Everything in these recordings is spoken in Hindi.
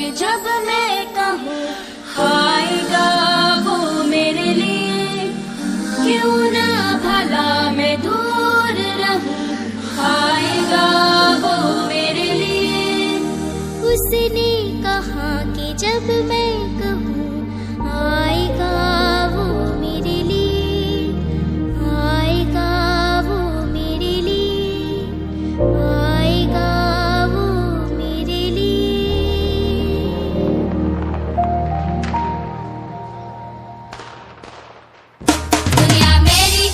कि जब मैं कहूँ आएगा वो मेरे लिए, क्यों ना भला मैं दूर रहूं, आएगा वो मेरे लिए। उसने कहा कि जब मैं कहूँ आएगा वो मेरे लिए, आएगा वो मेरे लिए, आएगा वो मेरे लिए। दुनिया मेरी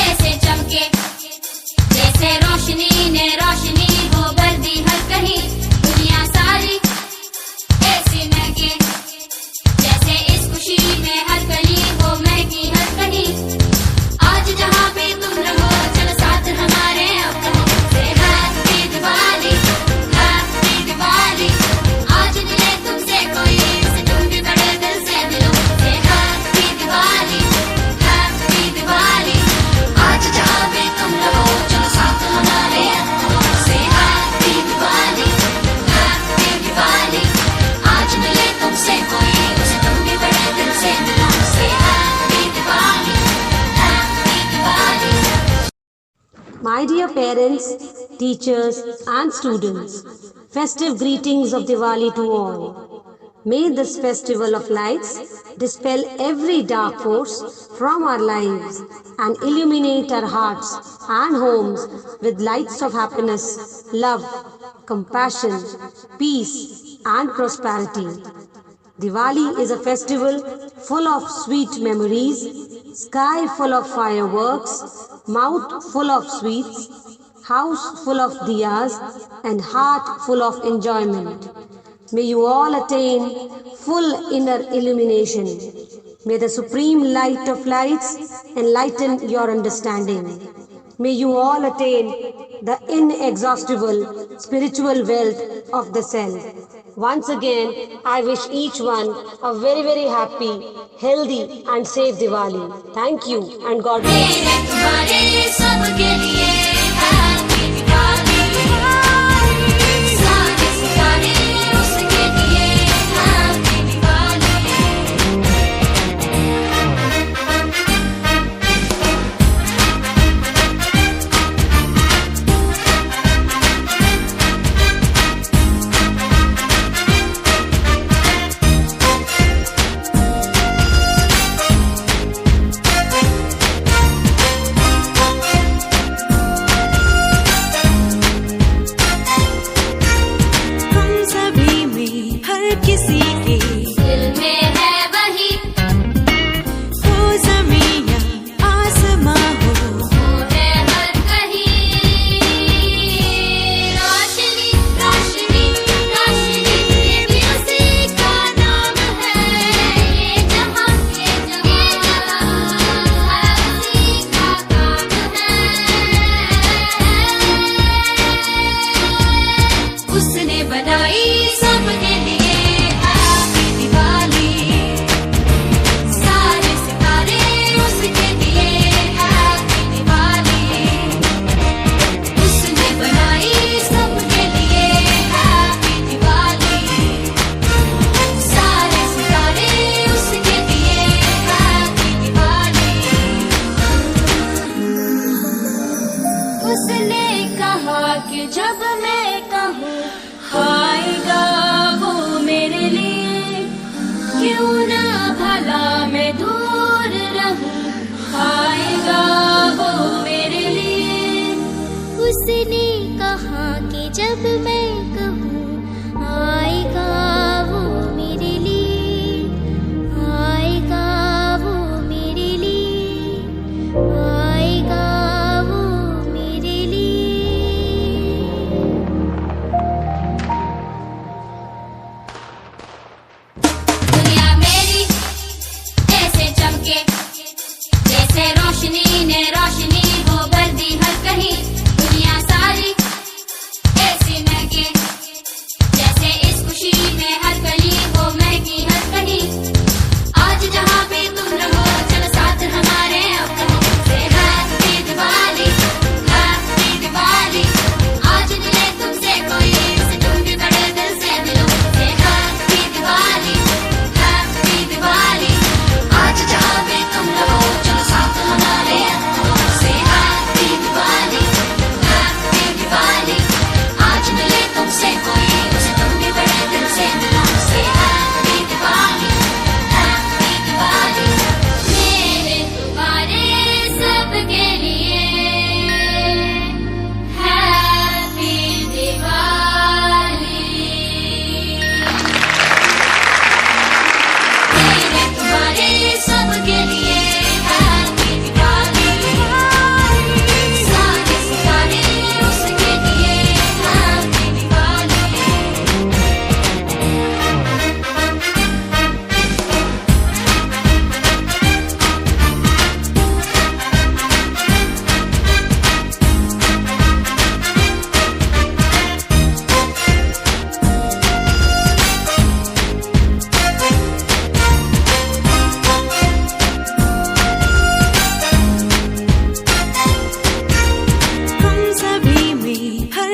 ऐसे चमके जैसे रोशनी ने रोशनी हो भर दी हर कहीं। दुनिया सारी ऐसी महके जैसे इस खुशी में हर कली हो महकी हर कहीं। आज जहाँ पे तुम रहो चलो साथ हमारे अब कहो से हैप्पी दिवाली, हैप्पी दिवाली। आज मिले तुमसे कोई उसे तुम भी बड़े दिल से मिलो से हैप्पी दिवाली, हैप्पी दिवाली। आज जहाँ पे तुम रहो चलो साथ हमारे अब कहो से हैप्पी दिवाली, हैप्पी दिवाली। आज मिले तुमसे कोई उसे तुम भी बड़े दिल से मिलो से happy Diwali, happy Diwali. My dear parents, teachers and students, festive greetings of Diwali to all. May this festival of lights dispel every dark force from our lives and illuminate our hearts and homes with lights of happiness, love, compassion, peace and prosperity. Diwali is a festival full of sweet memories, sky full of fireworks, mouth full of sweets, house full of diyas and heart full of enjoyment. May you all attain full inner illumination. May the supreme light of lights enlighten your understanding. May you all attain the inexhaustible spiritual wealth of the self. Once again, I wish each one a very, very happy, healthy and safe Diwali. Thank you and God bless. मेरे तुम्हारे सबके लिए हैप्पी दिवाली, सारे सितारे उसके लिए हैप्पी दिवाली। हम सभी में हर किसी के दिल में है वही, हो ज़मीं या आसमां हो, वो है हर कहीं। रोशनी रोशनी रोशनी, ये भी उसी का नाम है। ये जहां है उसी का काम है। उसने बनाई सबके लिए हैप्पी दिवाली, सारे सितारे उसके लिए हैप्पी दिवाली। उसने बनाई सबके लिए हैप्पी दिवाली, सारे सितारे उसके लिए हैप्पी दिवाली। उसने कहा कि जब मैं कहूँ आएगा वो मेरे लिए, क्यों ना भला मैं दूर रहूं, आएगा वो मेरे लिए। उसने कहा कि जब मैं कहूँ आएगा वो मेरे लिए, आएगा वो मेरे लिए, आएगा वो मेरे लिए। दुनिया मेरी ऐसे चमके जैसे रोशनी ने रोशनी हो भर दी हर कहीं। दुनिया सारी ऐसी महके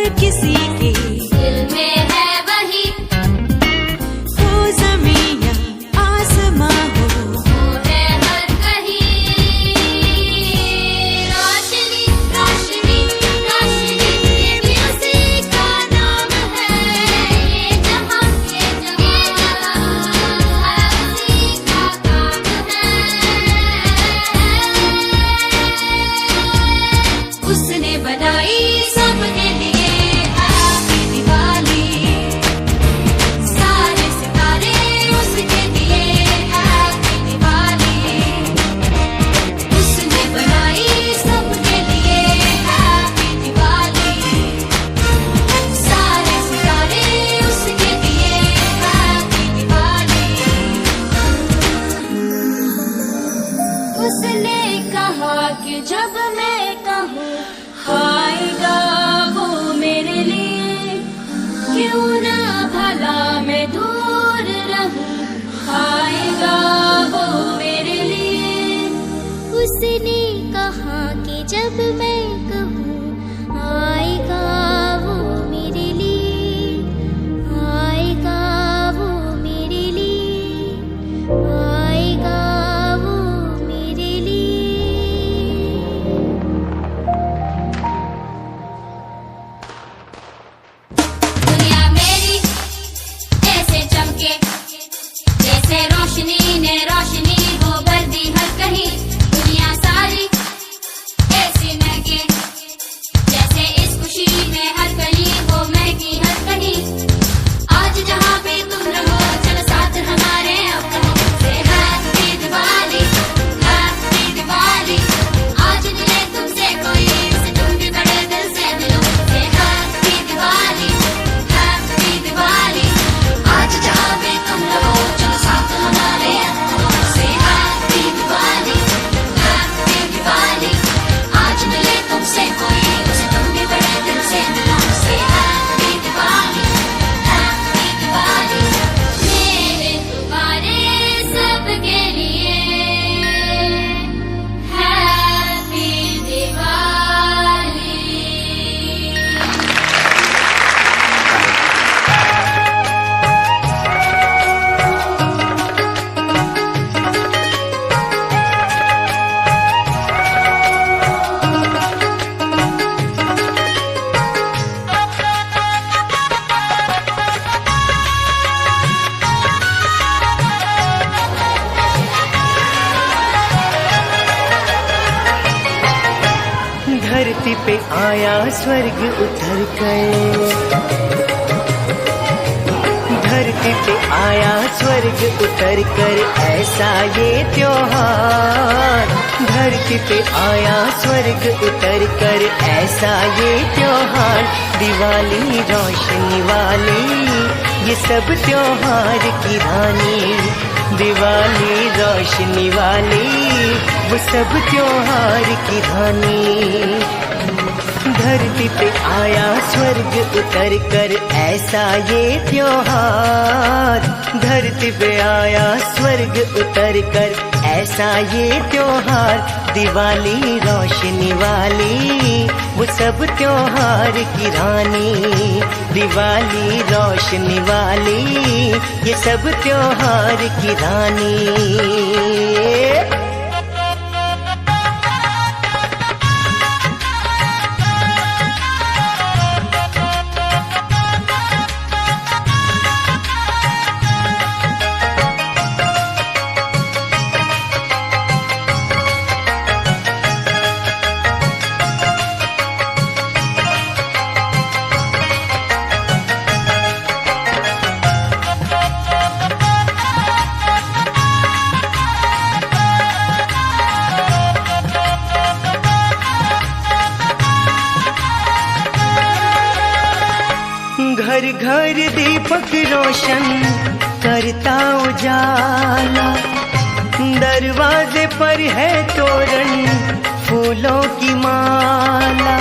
हर किसी के दिल में है वही, हो ज़मीं या आसमां हो, वो है हर कहीं। रोशनी रोशनी रोशनी, ये भी उसी का नाम है। ये जहां हर उसी का काम है। उसने बनाई सबके लिए हैप्पी दिवाली, सारे सितारे उसके लिए हैप्पी दिवाली। उसने बनाई सबके लिए हैप्पी दिवाली, सारे सितारे उसके लिए हैप्पी दिवाली। उसने कहा कि जब मैं कहूँ आएगा वो मेरे लिए, क्यों ना भला मैं दूर रहूं, आएगा वो मेरे लिए। उसने कहा कि जब मैं कहूँ आएगा वो मेरे लिए, आएगा वो मेरे लिए, आएगा वो मेरे लिए। दुनिया मेरी ऐसे चमके, जैसे रोशनी ने रोशनी वो भर दी हर कहीं। दुनिया सारी ऐसी महके, जैसे इस खुशी में हर कली वो महकी हर कहीं। आज जहाँ पे तुम रहो चलो साथ हमारे, अब कहो से हैप्पी दिवाली, हैप्पी दिवाली। आज मिले तुमसे कोई, उसे तुम भी बड़े दिल से मिलो, से हैप्पी दिवाली, हैप्पी दिवाली। आज जहाँ पे तुम रहो चलो साथ हमारे, अब कहो से हैप्पी दिवाली, हैप्पी दिवाली। आज मिले तुमसे कोई, उसे तुम भी बड़े दिल से मिलो, से हैप्पी दिवाली, हैप्पी दिवाली। मेरे तुम्हारे सबके लिए हैप्पी दिवाली। धरती पे आया स्वर्ग उतर कर, धरती पे आया स्वर्ग उतर कर, ऐसा ये त्योहार। धरती पे आया स्वर्ग उतर कर, ऐसा ये त्योहार। दिवाली रोशनी वाली, ये सब त्योहार की रानी। दिवाली रोशनी वाली, वो सब त्योहार की रानी। धरती पे आया स्वर्ग उतर कर, ऐसा ये त्योहार। धरती पे आया स्वर्ग उतर कर, ऐसा ये त्योहार। दिवाली रोशनी वाली, वो सब त्योहार की रानी। दिवाली रोशनी वाली, ये सब त्योहार की रानी। घर घर दीपक रोशन करता उजाला, दरवाजे पर है तोरण फूलों की माला।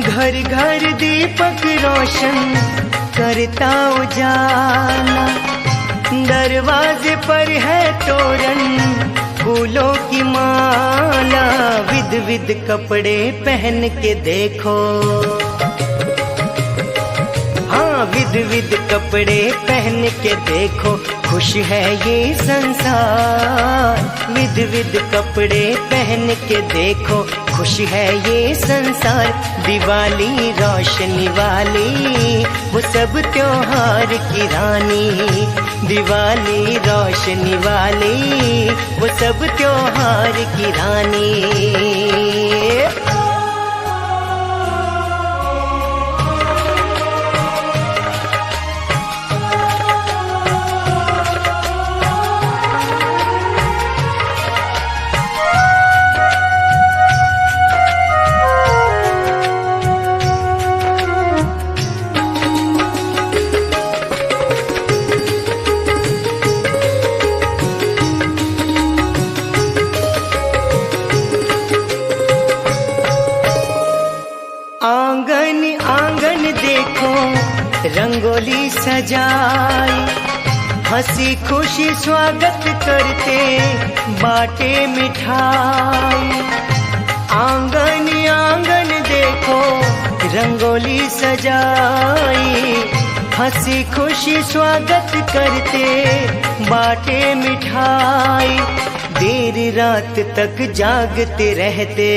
घर घर दीपक रोशन करता उजाला, दरवाजे पर है तोरण फूलों की माला। विध विध कपड़े पहन के देखो, विध कपड़े पहन के देखो, खुश है ये संसार। विध विध कपड़े पहन के देखो, खुश है ये संसार। दिवाली रोशनी वाली, वो सब त्योहार की रानी। दिवाली रोशनी वाली, वो सब त्योहार की रानी। आंगन आंगन देखो रंगोली सजाई, हंसी खुशी स्वागत करते बाटे मिठाई। आंगन आंगन देखो रंगोली सजाई, हंसी खुशी स्वागत करते बाटे मिठाई। देर रात तक जागते रहते,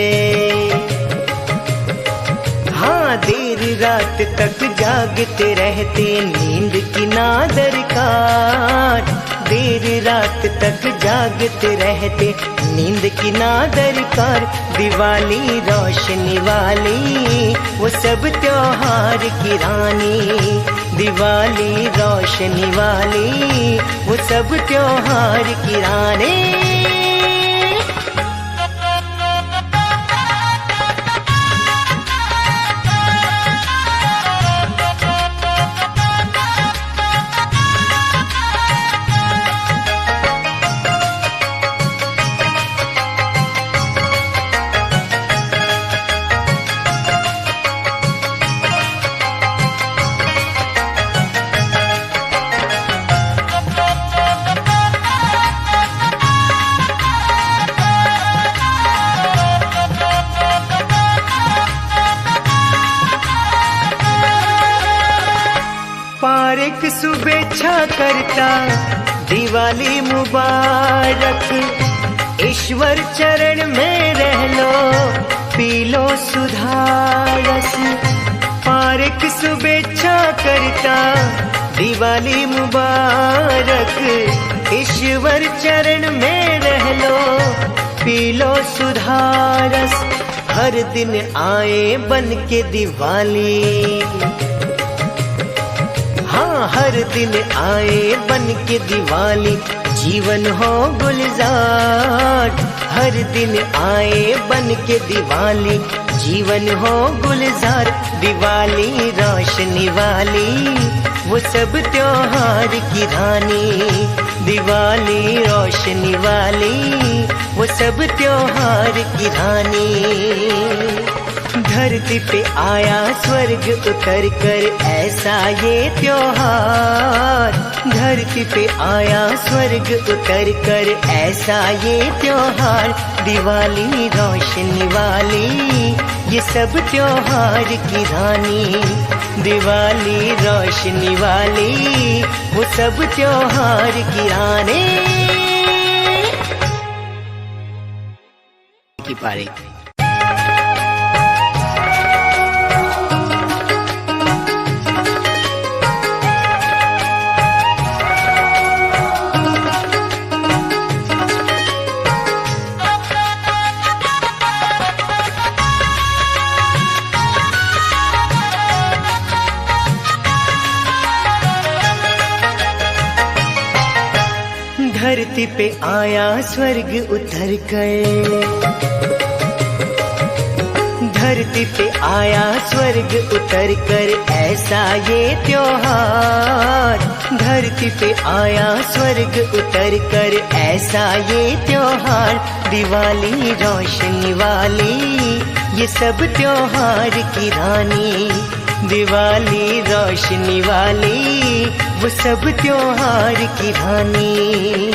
हाँ देर रात तक जागते रहते, नींद की ना दरकार। देर रात तक जागते रहते, नींद की ना दरकार। दिवाली रोशनी वाली, वो सब त्योहार की रानी। दिवाली रोशनी वाली, वो सब त्योहार की रानी। पारिक शुभेच्छा करता दिवाली मुबारक। ईश्वर चरण में रह लो, पी लो सुधारस। पारिक शुभेच्छा करता दिवाली मुबारक। ईश्वर चरण में रह लो, पी लो सुधारस। हर दिन आए बन के दिवाली, हाँ हर दिन आए बन के दिवाली। जीवन हो गुलजार, हर दिन आए बन के दिवाली। जीवन हो गुलजार। दिवाली रोशनी वाली, वो सब त्योहार की रानी। दिवाली रोशनी वाली, वो सब त्योहार की रानी। धरती पे आया स्वर्ग उतर कर ऐसा ये त्योहार। धरती पे आया स्वर्ग उतर कर ऐसा ये त्योहार। दिवाली रोशनी वाली, ये सब त्योहार की रानी। दिवाली रोशनी वाली, वो सब त्योहार की रानी। की पारी धरती पे आया स्वर्ग उतर कर। धरती पे आया स्वर्ग उतर कर ऐसा ये त्योहार। धरती पे आया स्वर्ग उतर कर ऐसा ये त्योहार। दिवाली रोशनी वाली, ये सब त्योहार की रानी। दिवाली रोशनी वाली, वो सब त्योहार की रानी।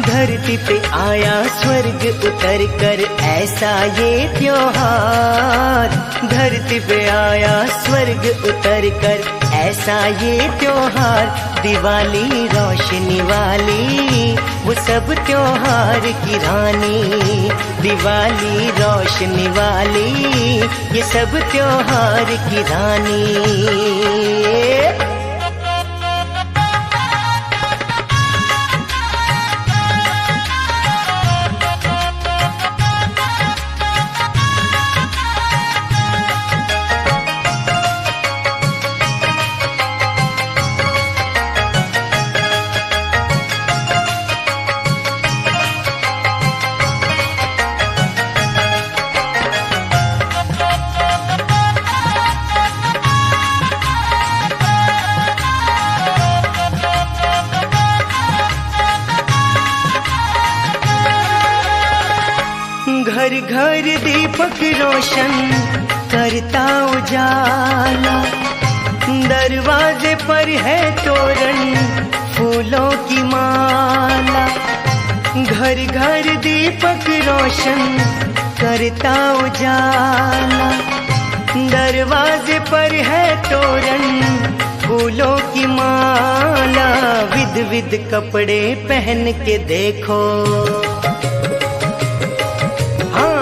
धरती पे आया स्वर्ग उतर कर ऐसा ये त्योहार। धरती पे आया स्वर्ग उतर कर ऐसा ये त्योहार। दिवाली रोशनी वाली वो सब त्योहार की रानी। दिवाली रोशनी वाली ये सब त्योहार की रानी। घर घर दीपक रोशन करता उजाला। दरवाजे पर है तोरण फूलों की माला। घर घर दीपक रोशन करता उजाला। दरवाजे पर है तोरण फूलों की माला। विध विध कपड़े पहन के देखो,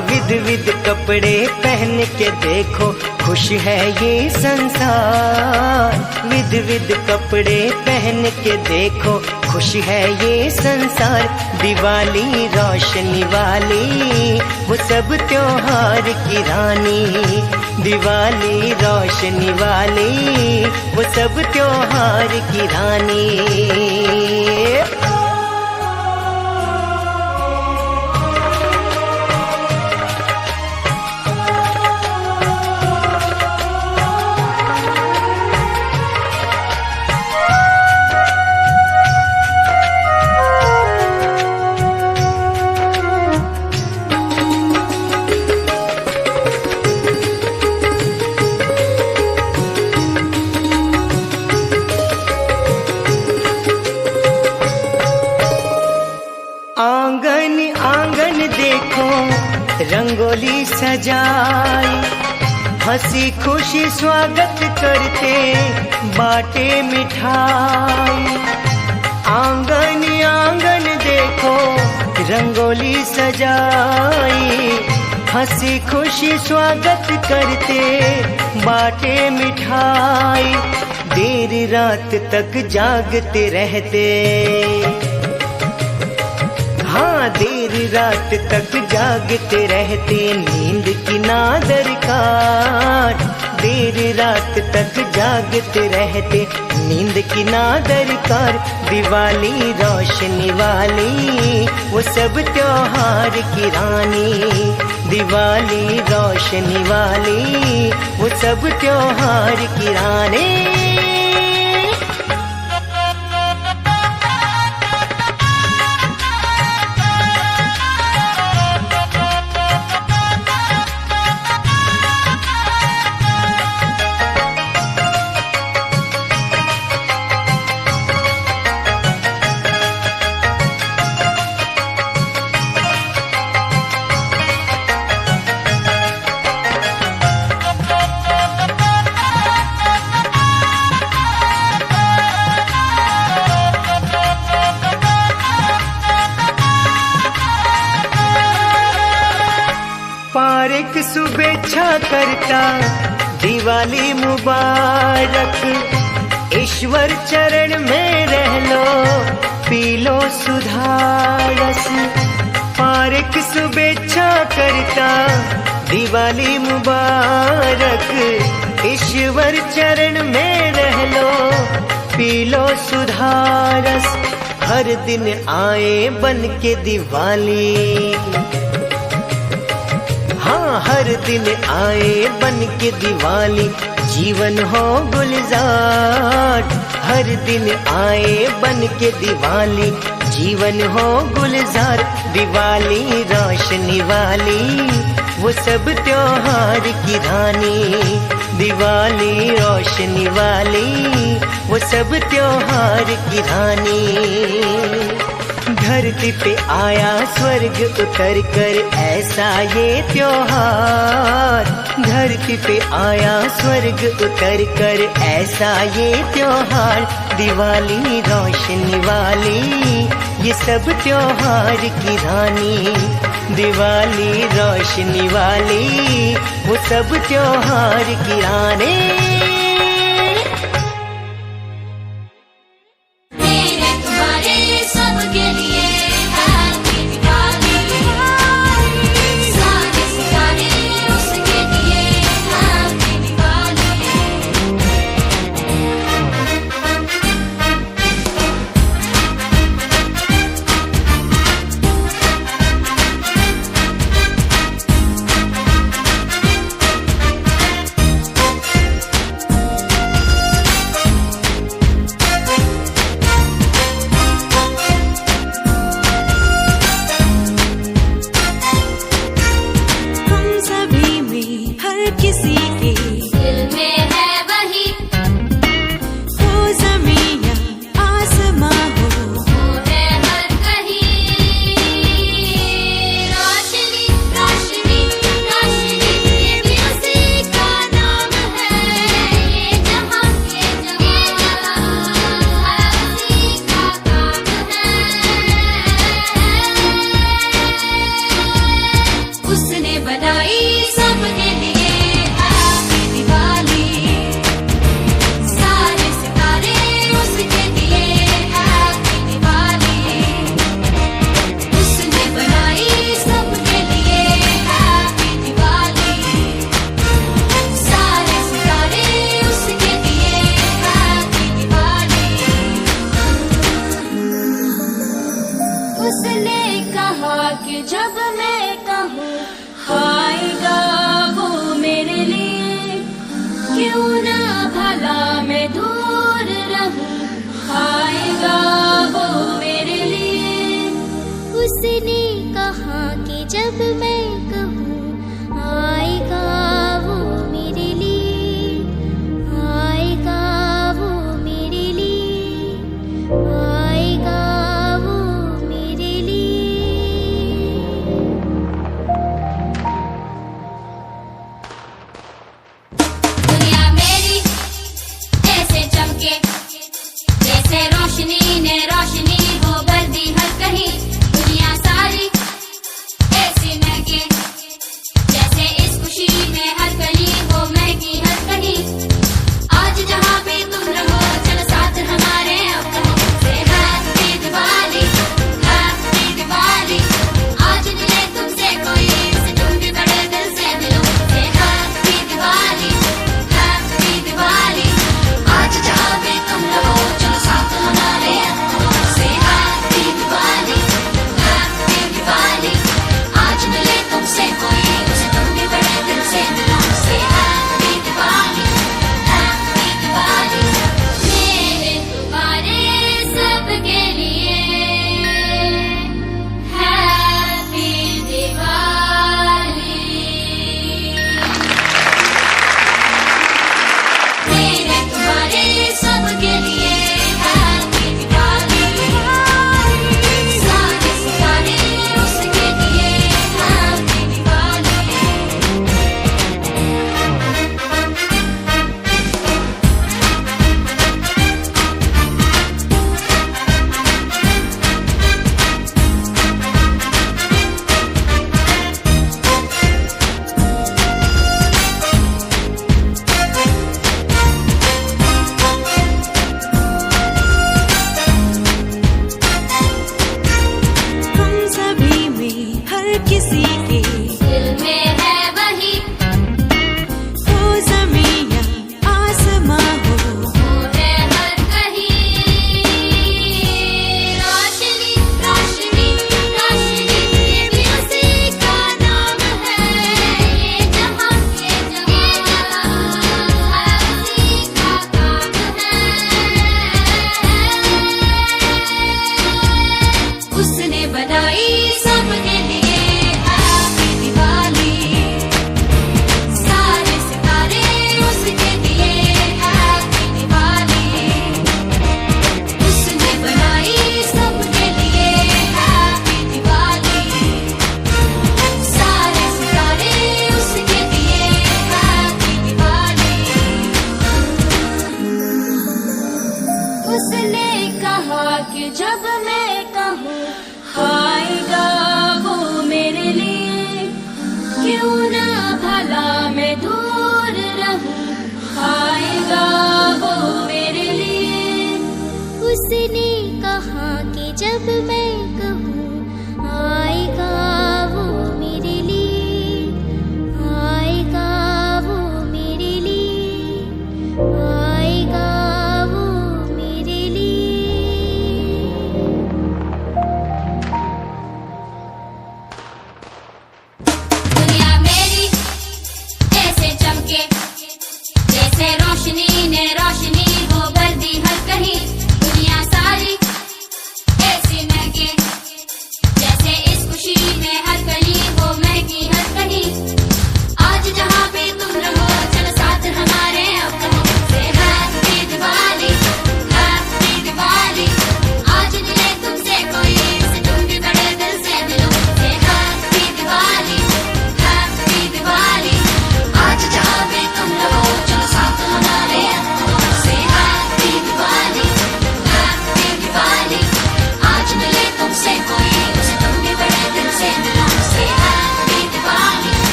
विध विध कपड़े पहन के देखो, खुश है ये संसार। विध विध कपड़े पहन के देखो, खुश है ये संसार। दिवाली रोशनी वाली वो सब त्योहार की रानी। दिवाली रोशनी वाली वो सब त्योहार की रानी। आंगन आंगन देखो रंगोली सजाई। हंसी खुशी स्वागत करते बाटे मिठाई। आंगन आंगन देखो रंगोली सजाई। हंसी खुशी स्वागत करते बाटे मिठाई। देर रात तक जागते रहते, हाँ देर रात तक जागते रहते, नींद की ना दरकार। देर रात तक जागते रहते, नींद की ना दरकार। दिवाली रोशनी वाली वो सब त्योहार की रानी। दिवाली रोशनी वाली वो सब त्योहार की रानी। पारिक शुभेच्छा करता दिवाली मुबारक। ईश्वर चरण में रह लो पी लो सुधारस। पारिक शुभेच्छा करता दिवाली मुबारक। ईश्वर चरण में रह लो पी लो सुधारस। हर दिन आए बन के दिवाली, हाँ हर दिन आए बन के दिवाली। जीवन हो गुलजार, हर दिन आए बन के दिवाली। जीवन हो गुलजार। दिवाली रोशनी वाली वो सब त्योहार की रानी। दिवाली रोशनी वाली वो सब त्योहार की रानी। धरती पे आया स्वर्ग उतर कर ऐसा ये त्योहार। धरती पे आया स्वर्ग उतर कर ऐसा ये त्योहार। दिवाली रोशनी वाली ये सब त्योहार की रानी। दिवाली रोशनी वाली वो सब त्योहार की रानी। मेरे तुम्हारे सबके लिए हैप्पी दिवाली। सारे सितारे उसके लिए हैप्पी दिवाली। हम सभी में हर किसी के दिल में है वही, हो ज़मीं या आसमां हो, वो है हर कहीं। रोशनी रोशनी रोशनी ये भी उसी का नाम है। ये जहां है उसी का काम है। उसने बनाई सबके लिए हैप्पी दिवाली। सारे सितारे उसके लिए हैप्पी दिवाली। उसने बनाई सबके लिए हैप्पी दिवाली। सारे सितारे उसके लिए हैप्पी दिवाली। उसने कहा कि जब मैं कहूँ आएगा वो मेरे लिए, क्यों ना भला मैं दूर रहूं, आएगा वो मेरे लिए। उसने कहा कि जब मैं कहूँ आएगा वो मेरे लिए, आएगा वो मेरे लिए, आएगा वो मेरे लिए। दुनिया मेरी ऐसे चमके, जैसे रोशनी ने रोशनी वो भर दी हर कहीं। दुनिया सारी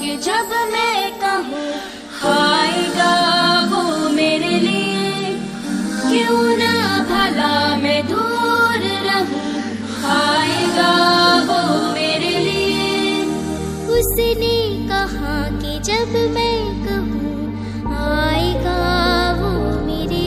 कि जब मैं कहूँ आएगा वो मेरे लिए, क्यों ना भला मैं दूर रहूं, आएगा वो मेरे लिए। उसने कहा कि जब मैं कहूँ आएगा वो मेरे